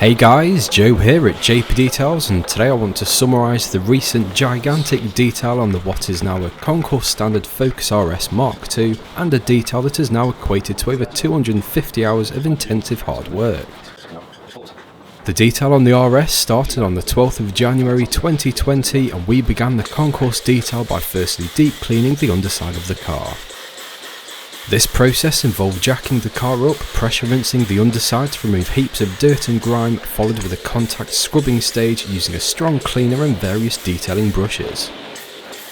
Hey guys, Joe here at JP Details, and today I want to summarise the recent gigantic detail on the what is now a Concours standard Focus RS Mark II, and a detail that is now equated to over 250 hours of intensive hard work. The detail on the RS started on the 12th of January 2020, and we began the Concours detail by firstly deep cleaning the underside of the car. This process involved jacking the car up, pressure rinsing the underside to remove heaps of dirt and grime, followed with a contact scrubbing stage using a strong cleaner and various detailing brushes.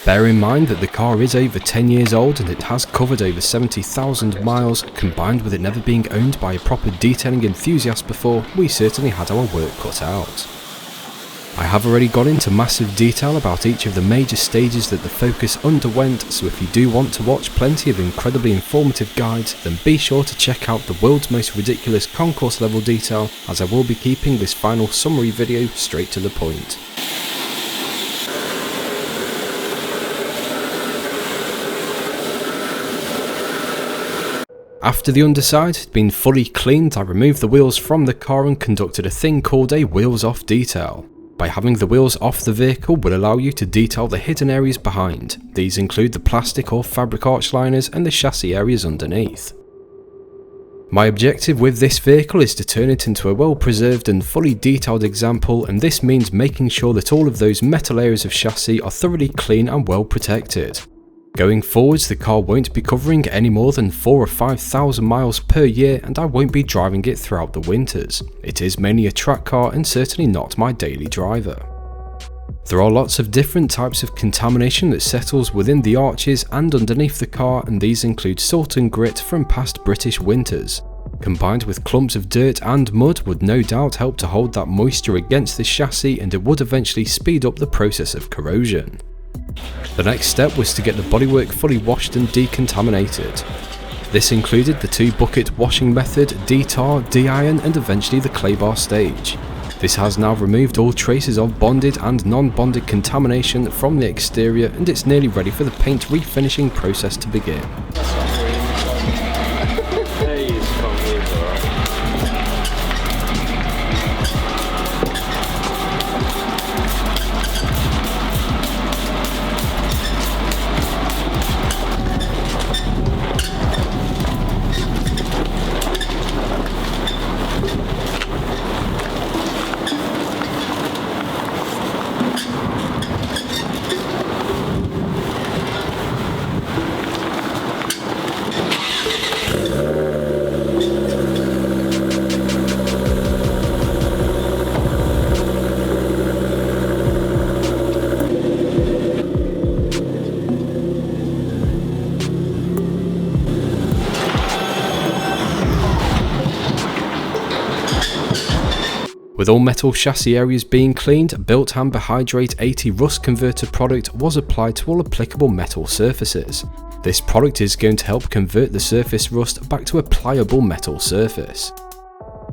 Bear in mind that the car is over 10 years old and it has covered over 70,000 miles, combined with it never being owned by a proper detailing enthusiast before, we certainly had our work cut out. I have already gone into massive detail about each of the major stages that the Focus underwent, so if you do want to watch plenty of incredibly informative guides, then be sure to check out the world's most ridiculous Concours Level Detail, as I will be keeping this final summary video straight to the point. After the underside had been fully cleaned, I removed the wheels from the car and conducted a thing called a wheels off detail. By having the wheels off the vehicle will allow you to detail the hidden areas behind. These include the plastic or fabric arch liners and the chassis areas underneath. My objective with this vehicle is to turn it into a well preserved and fully detailed example, and this means making sure that all of those metal areas of chassis are thoroughly clean and well protected. Going forwards, the car won't be covering any more than 4,000 or 5,000 miles per year, and I won't be driving it throughout the winters. It is mainly a track car and certainly not my daily driver. There are lots of different types of contamination that settles within the arches and underneath the car, and these include salt and grit from past British winters. Combined with clumps of dirt and mud would no doubt help to hold that moisture against the chassis, and it would eventually speed up the process of corrosion. The next step was to get the bodywork fully washed and decontaminated. This included the 2-bucket washing method, detar, de-iron, and eventually the clay bar stage. This has now removed all traces of bonded and non-bonded contamination from the exterior, and it's nearly ready for the paint refinishing process to begin. With all metal chassis areas being cleaned, Built Amber Hydrate 80 rust converter product was applied to all applicable metal surfaces. This product is going to help convert the surface rust back to a pliable metal surface.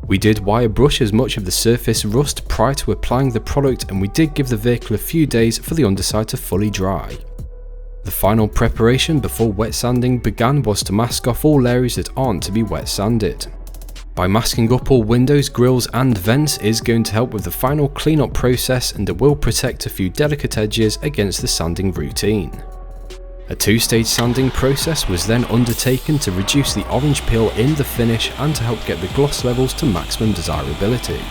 We did wire brush as much of the surface rust prior to applying the product, and we did give the vehicle a few days for the underside to fully dry. The final preparation before wet sanding began was to mask off all areas that aren't to be wet sanded. By masking up all windows, grills and vents is going to help with the final cleanup process, and it will protect a few delicate edges against the sanding routine. A 2-stage sanding process was then undertaken to reduce the orange peel in the finish and to help get the gloss levels to maximum desirability.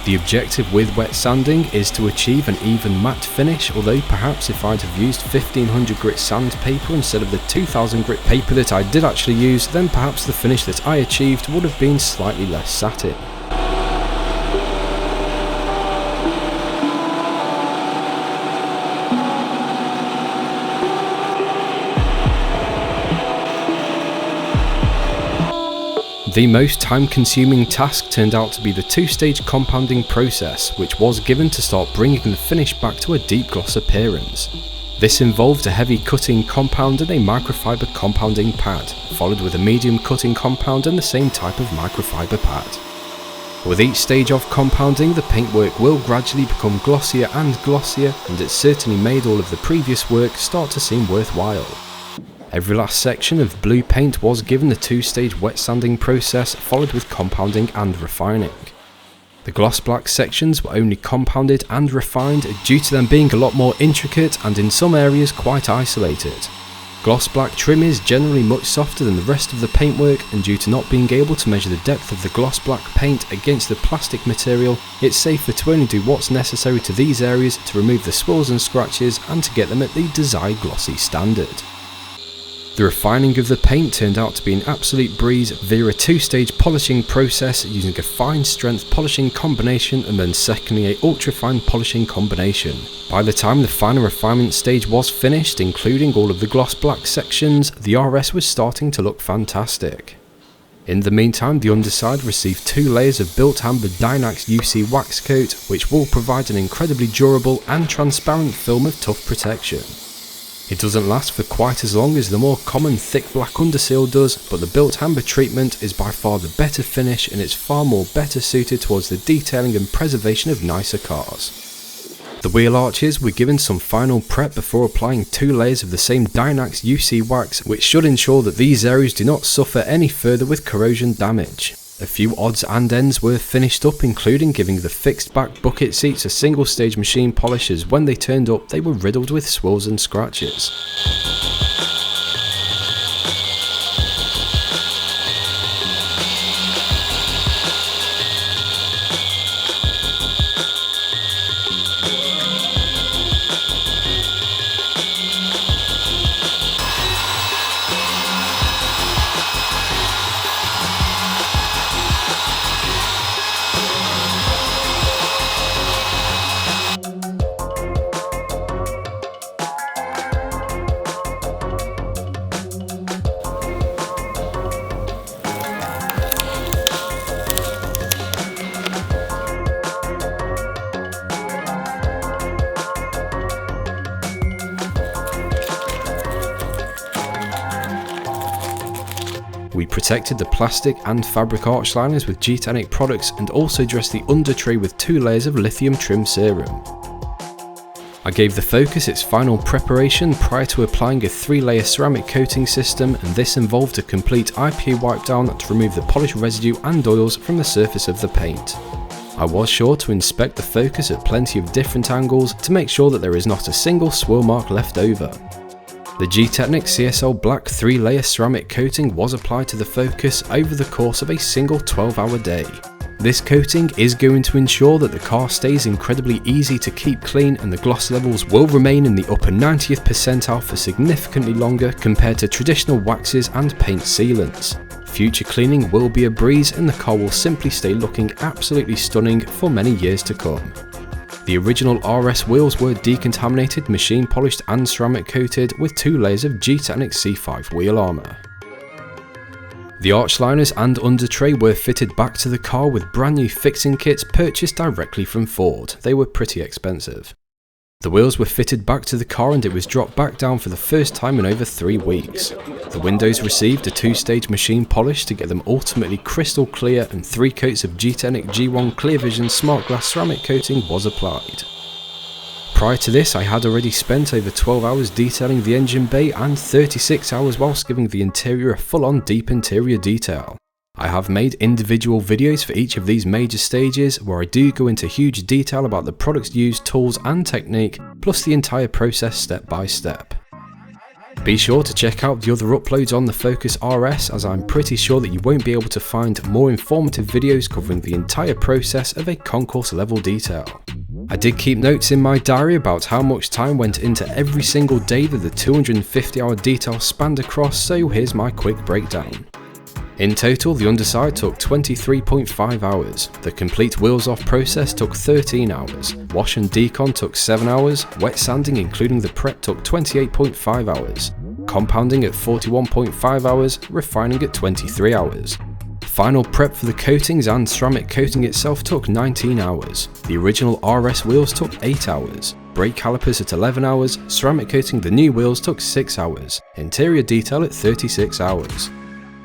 The objective with wet sanding is to achieve an even matte finish, although perhaps if I'd have used 1500 grit sandpaper instead of the 2000 grit paper that I did actually use, then perhaps the finish that I achieved would have been slightly less satin. The most time-consuming task turned out to be the 2-stage compounding process, which was given to start bringing the finish back to a deep gloss appearance. This involved a heavy cutting compound and a microfiber compounding pad, followed with a medium cutting compound and the same type of microfiber pad. With each stage of compounding, the paintwork will gradually become glossier and glossier, and it certainly made all of the previous work start to seem worthwhile. Every last section of blue paint was given the 2-stage wet sanding process, followed with compounding and refining. The gloss black sections were only compounded and refined due to them being a lot more intricate and in some areas quite isolated. Gloss black trim is generally much softer than the rest of the paintwork, and due to not being able to measure the depth of the gloss black paint against the plastic material, it's safer to only do what's necessary to these areas to remove the swirls and scratches and to get them at the desired glossy standard. The refining of the paint turned out to be an absolute breeze via a two-stage polishing process using a fine strength polishing combination and then secondly a ultra fine polishing combination. By the time the final refinement stage was finished, including all of the gloss black sections, the RS was starting to look fantastic. In the meantime, the underside received 2 layers of built amber Dynax UC wax coat, which will provide an incredibly durable and transparent film of tough protection. It doesn't last for quite as long as the more common thick black underseal does, but the built amber treatment is by far the better finish and it's far more better suited towards the detailing and preservation of nicer cars. The wheel arches were given some final prep before applying 2 layers of the same Dynax UC wax, which should ensure that these areas do not suffer any further with corrosion damage. A few odds and ends were finished up, including giving the fixed back bucket seats a single stage machine polish, as when they turned up they were riddled with swirls and scratches. We protected the plastic and fabric arch liners with Gtanic products and also dressed the under tray with 2 layers of lithium trim serum. I gave the Focus its final preparation prior to applying a 3-layer ceramic coating system, and this involved a complete IPA wipe down to remove the polish residue and oils from the surface of the paint. I was sure to inspect the Focus at plenty of different angles to make sure that there is not a single swirl mark left over. The Gtechniq CSL Black 3-layer ceramic coating was applied to the Focus over the course of a single 12-hour day. This coating is going to ensure that the car stays incredibly easy to keep clean, and the gloss levels will remain in the upper 90th percentile for significantly longer compared to traditional waxes and paint sealants. Future cleaning will be a breeze and the car will simply stay looking absolutely stunning for many years to come. The original RS wheels were decontaminated, machine polished and ceramic coated with 2 layers of Gtechniq C5 wheel armour. The arch liners and under tray were fitted back to the car with brand new fixing kits purchased directly from Ford. They were pretty expensive. The wheels were fitted back to the car and it was dropped back down for the first time in over 3 weeks. The windows received a 2-stage machine polish to get them ultimately crystal clear, and 3 coats of Gtechniq G1 Clear Vision Smart Glass ceramic coating was applied. Prior to this, I had already spent over 12 hours detailing the engine bay and 36 hours whilst giving the interior a full-on deep interior detail. I have made individual videos for each of these major stages where I do go into huge detail about the products used, tools and technique, plus the entire process step by step. Be sure to check out the other uploads on the Focus RS, as I'm pretty sure that you won't be able to find more informative videos covering the entire process of a concourse level detail. I did keep notes in my diary about how much time went into every single day that the 250-hour detail spanned across, so here's my quick breakdown. In total, the underside took 23.5 hours, the complete wheels off process took 13 hours, wash and decon took 7 hours, wet sanding including the prep took 28.5 hours, compounding at 41.5 hours, refining at 23 hours. Final prep for the coatings and ceramic coating itself took 19 hours, the original RS wheels took 8 hours, brake calipers at 11 hours, ceramic coating the new wheels took 6 hours, interior detail at 36 hours.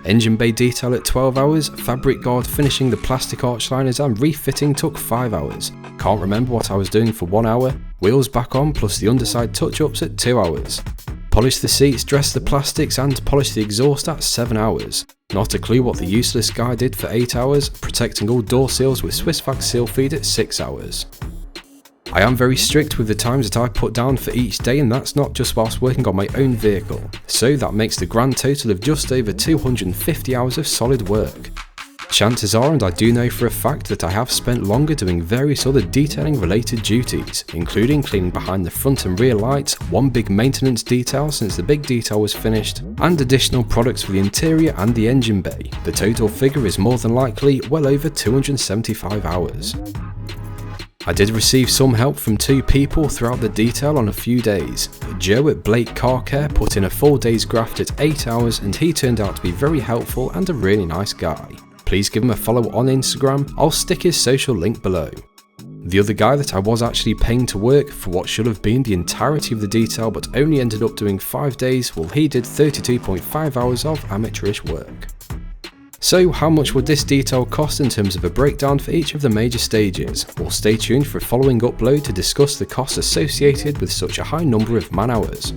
Engine bay detail at 12 hours, fabric guard finishing the plastic arch liners and refitting took 5 hours. Can't remember what I was doing for 1 hour. Wheels back on plus the underside touch-ups at 2 hours. Polish the seats, dress the plastics and polish the exhaust at 7 hours. Not a clue what the useless guy did for 8 hours, protecting all door seals with Swissvac seal feed at 6 hours. I am very strict with the times that I put down for each day, and that's not just whilst working on my own vehicle, so that makes the grand total of just over 250 hours of solid work. Chances are, and I do know for a fact, that I have spent longer doing various other detailing related duties, including cleaning behind the front and rear lights, one big maintenance detail since the big detail was finished, and additional products for the interior and the engine bay. The total figure is more than likely well over 275 hours. I did receive some help from 2 people throughout the detail on a few days. Joe at Blake Car Care put in a full day's graft at 8 hours, and he turned out to be very helpful and a really nice guy. Please give him a follow on Instagram, I'll stick his social link below. The other guy that I was actually paying to work for what should have been the entirety of the detail but only ended up doing 5 days, well, he did 32.5 hours of amateurish work. So how much would this detail cost in terms of a breakdown for each of the major stages? Well, stay tuned for a following upload to discuss the costs associated with such a high number of man hours.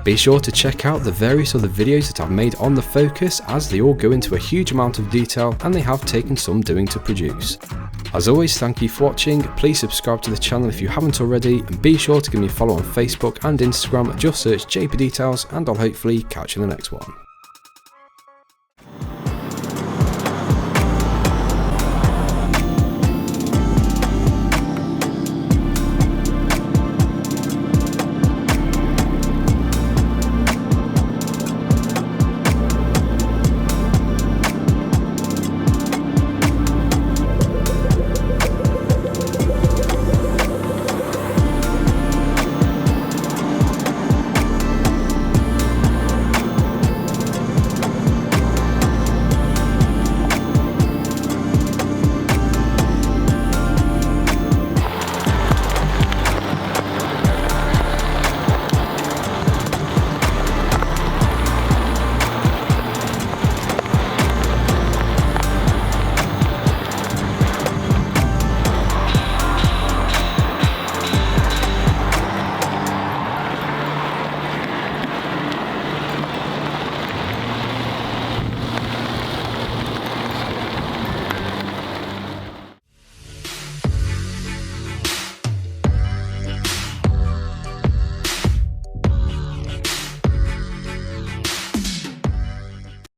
Be sure to check out the various other videos that I've made on the Focus, as they all go into a huge amount of detail and they have taken some doing to produce. As always, thank you for watching, please subscribe to the channel if you haven't already, and be sure to give me a follow on Facebook and Instagram, just search JP Details, and I'll hopefully catch you in the next one.